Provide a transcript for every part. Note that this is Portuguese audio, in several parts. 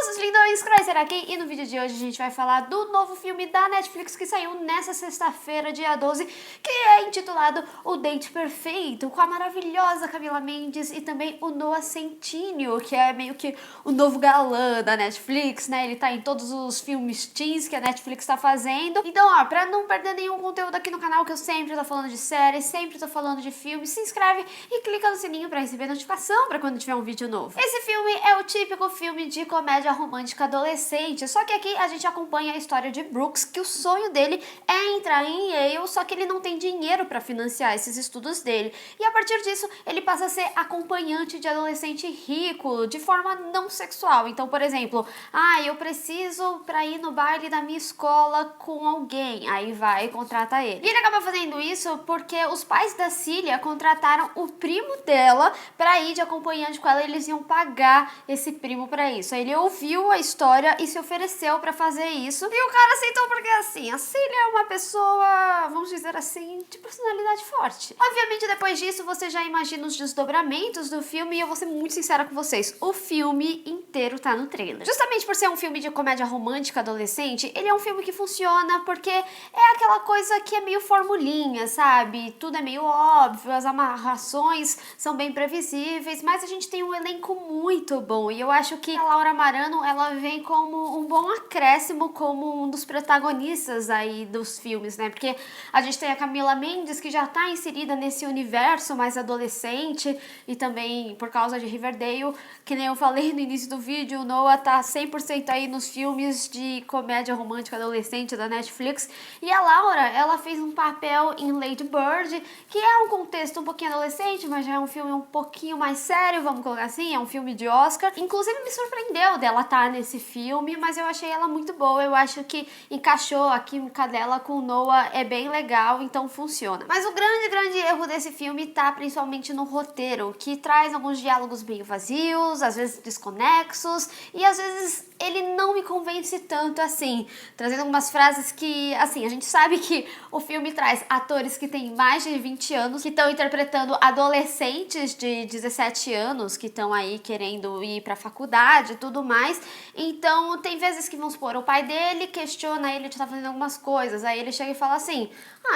Os lindões, Chrysler aqui, e no vídeo de hoje a gente vai falar do novo filme da Netflix que saiu nessa sexta-feira, dia 12, que é intitulado O Date Perfeito, com a maravilhosa Camila Mendes e também o Noah Centineo, que é meio que o novo galã da Netflix, né? Ele tá em todos os filmes teens que a Netflix tá fazendo. Então, ó, pra não perder nenhum conteúdo aqui no canal, que eu sempre tô falando de séries, sempre tô falando de filmes, se inscreve e clica no sininho pra receber notificação pra quando tiver um vídeo novo. Esse filme é o típico filme de comédia romântica adolescente, só que aqui a gente acompanha a história de Brooks, que o sonho dele é entrar em Yale, só que ele não tem dinheiro para financiar esses estudos dele. E a partir disso, ele passa a ser acompanhante de adolescente rico, de forma não sexual. Então, por exemplo, eu preciso para ir no baile da minha escola com alguém. Aí vai e contrata ele. E ele acaba fazendo isso porque os pais da Cília contrataram o primo dela para ir de acompanhante com ela, e eles iam pagar esse primo para isso. Aí ele ouviu a história e se ofereceu pra fazer isso. E o cara aceitou porque, assim, a Cília é uma pessoa, vamos dizer assim, de personalidade forte. Obviamente, depois disso, você já imagina os desdobramentos do filme, e eu vou ser muito sincera com vocês. O filme inteiro tá no trailer. Justamente por ser um filme de comédia romântica adolescente, ele é um filme que funciona porque é aquela coisa que é meio formulinha, sabe? Tudo é meio óbvio, as amarrações são bem previsíveis, mas a gente tem um elenco muito bom, e eu acho que a Laura Marano, ela vem como um bom acréscimo, como um dos protagonistas aí dos filmes, né? Porque a gente tem a Camila Mendes, que já tá inserida nesse universo mais adolescente, e também por causa de Riverdale, que nem eu falei no início do vídeo, o Noah tá 100% aí nos filmes de comédia romântica adolescente da Netflix, e a Laura, ela fez um papel em Lady Bird, que é um contexto um pouquinho adolescente, mas já é um filme um pouquinho mais sério, vamos colocar assim, é um filme de Oscar. Inclusive me surpreendeu dela estar nesse filme, mas eu achei ela muito boa, eu acho que encaixou a química dela com o Noah, é bem legal, então funciona. Mas o grande erro desse filme tá principalmente no roteiro, que traz alguns diálogos meio vazios, às vezes desconexos, e às vezes ele não me convence tanto assim, trazendo algumas frases que, assim, a gente sabe que o filme traz atores que têm mais de 20 anos, que estão interpretando adolescentes de 17 anos, que estão aí querendo ir pra faculdade e tudo mais. Então, tem vezes que, vamos supor, o pai dele questiona ele de estar fazendo algumas coisas, aí ele chega e fala assim,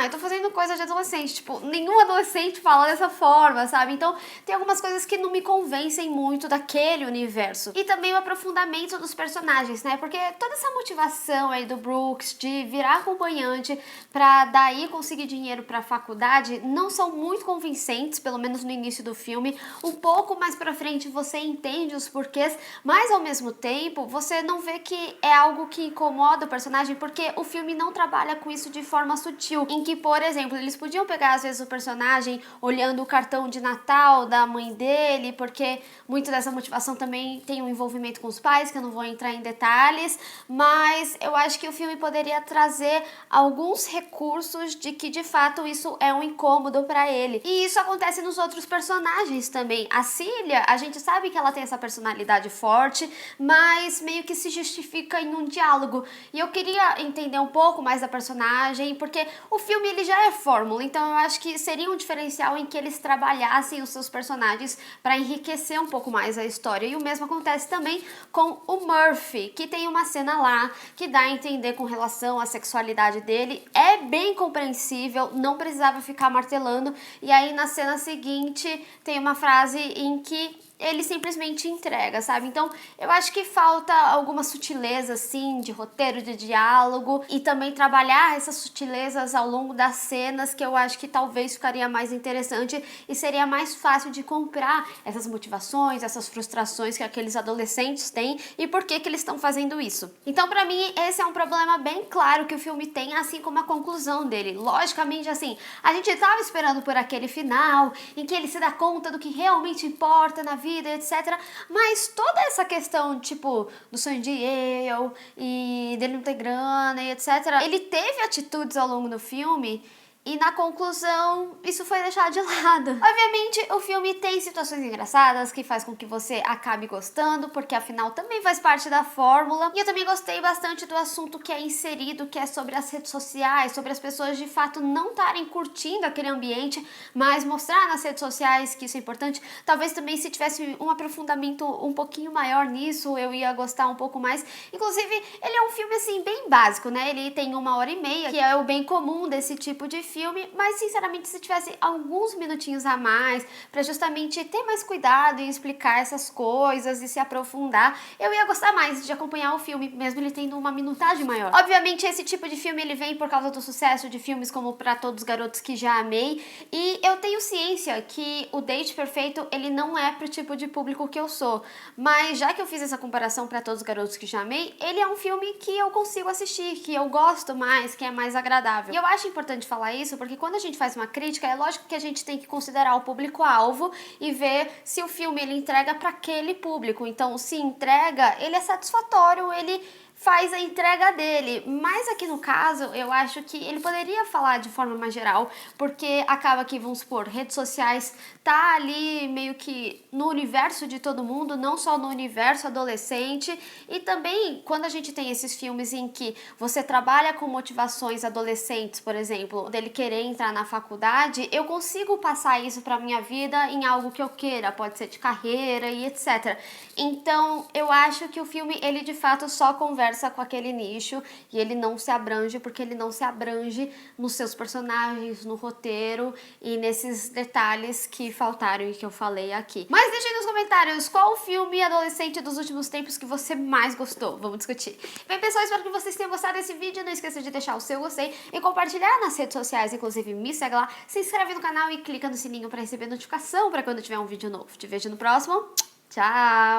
eu tô fazendo coisa de adolescente, tipo, nenhum adolescente fala dessa forma, sabe? Então, tem algumas coisas que não me convencem muito daquele universo. E também o aprofundamento dos personagens, né? Porque toda essa motivação aí do Brooks de virar acompanhante pra daí conseguir dinheiro pra faculdade não são muito convincentes, pelo menos no início do filme. Um pouco mais pra frente você entende os porquês, mas ao mesmo tempo você não vê que é algo que incomoda o personagem, porque o filme não trabalha com isso de forma sutil, em que, por exemplo, eles podiam pegar às vezes o personagem olhando o cartão de Natal da mãe dele, porque muito dessa motivação também tem um envolvimento com os pais, que eu não vou entrar em detalhes, mas eu acho que o filme poderia trazer alguns recursos de que de fato isso é um incômodo pra ele. E isso acontece nos outros personagens também. A Cília, a gente sabe que ela tem essa personalidade forte, mas meio que se justifica em um diálogo. E eu queria entender um pouco mais da personagem, porque o filme ele já é fórmula, então eu acho que seria um diferencial em que eles trabalhassem os seus personagens para enriquecer um pouco mais a história. E o mesmo acontece também com o Murphy, que tem uma cena lá que dá a entender com relação à sexualidade dele. É bem compreensível, não precisava ficar martelando. E aí na cena seguinte tem uma frase em que ele simplesmente entrega, sabe? Então, eu acho que falta alguma sutileza, assim, de roteiro, de diálogo, e também trabalhar essas sutilezas ao longo das cenas, que eu acho que talvez ficaria mais interessante e seria mais fácil de comprar essas motivações, essas frustrações que aqueles adolescentes têm e por que que eles estão fazendo isso. Então, pra mim, esse é um problema bem claro que o filme tem, assim como a conclusão dele. Logicamente, assim, a gente tava esperando por aquele final, em que ele se dá conta do que realmente importa na vida, etc. Mas toda essa questão, tipo, do sonho de Yale e dele não ter grana e etc. Ele teve atitudes ao longo do filme E na conclusão, isso foi deixado de lado. Obviamente, o filme tem situações engraçadas que faz com que você acabe gostando, porque afinal também faz parte da fórmula. E eu também gostei bastante do assunto que é inserido, que é sobre as redes sociais, sobre as pessoas de fato não estarem curtindo aquele ambiente, mas mostrar nas redes sociais que isso é importante. Talvez também se tivesse um aprofundamento um pouquinho maior nisso, eu ia gostar um pouco mais. Inclusive, ele é um filme assim bem básico, né? Ele tem 1h30, que é o bem comum desse tipo de filme, mas sinceramente se tivesse alguns minutinhos a mais pra justamente ter mais cuidado em explicar essas coisas e se aprofundar, eu ia gostar mais de acompanhar o filme, mesmo ele tendo uma minutagem maior. Obviamente esse tipo de filme ele vem por causa do sucesso de filmes como Pra Todos os Garotos que Já Amei, e eu tenho ciência que o Date Perfeito ele não é pro tipo de público que eu sou, mas já que eu fiz essa comparação Pra Todos os Garotos que Já Amei, ele é um filme que eu consigo assistir, que eu gosto mais, que é mais agradável. E eu acho importante falar isso porque quando a gente faz uma crítica, é lógico que a gente tem que considerar o público-alvo e ver se o filme ele entrega para aquele público. Então, se entrega, ele é satisfatório, ele faz a entrega dele, mas aqui no caso eu acho que ele poderia falar de forma mais geral, porque acaba que, vamos supor, redes sociais tá ali meio que no universo de todo mundo, não só no universo adolescente, e também quando a gente tem esses filmes em que você trabalha com motivações adolescentes, por exemplo, dele querer entrar na faculdade, eu consigo passar isso pra minha vida em algo que eu queira, pode ser de carreira e etc. Então, eu acho que o filme, ele de fato só conversa com aquele nicho e ele não se abrange, porque ele não se abrange nos seus personagens, no roteiro e nesses detalhes que faltaram e que eu falei aqui. Mas deixa aí nos comentários qual o filme adolescente dos últimos tempos que você mais gostou. Vamos discutir. Bem, pessoal, espero que vocês tenham gostado desse vídeo. Não esqueça de deixar o seu gostei e compartilhar nas redes sociais, inclusive me segue lá, se inscreve no canal e clica no sininho para receber notificação para quando tiver um vídeo novo. Te vejo no próximo. Tchau!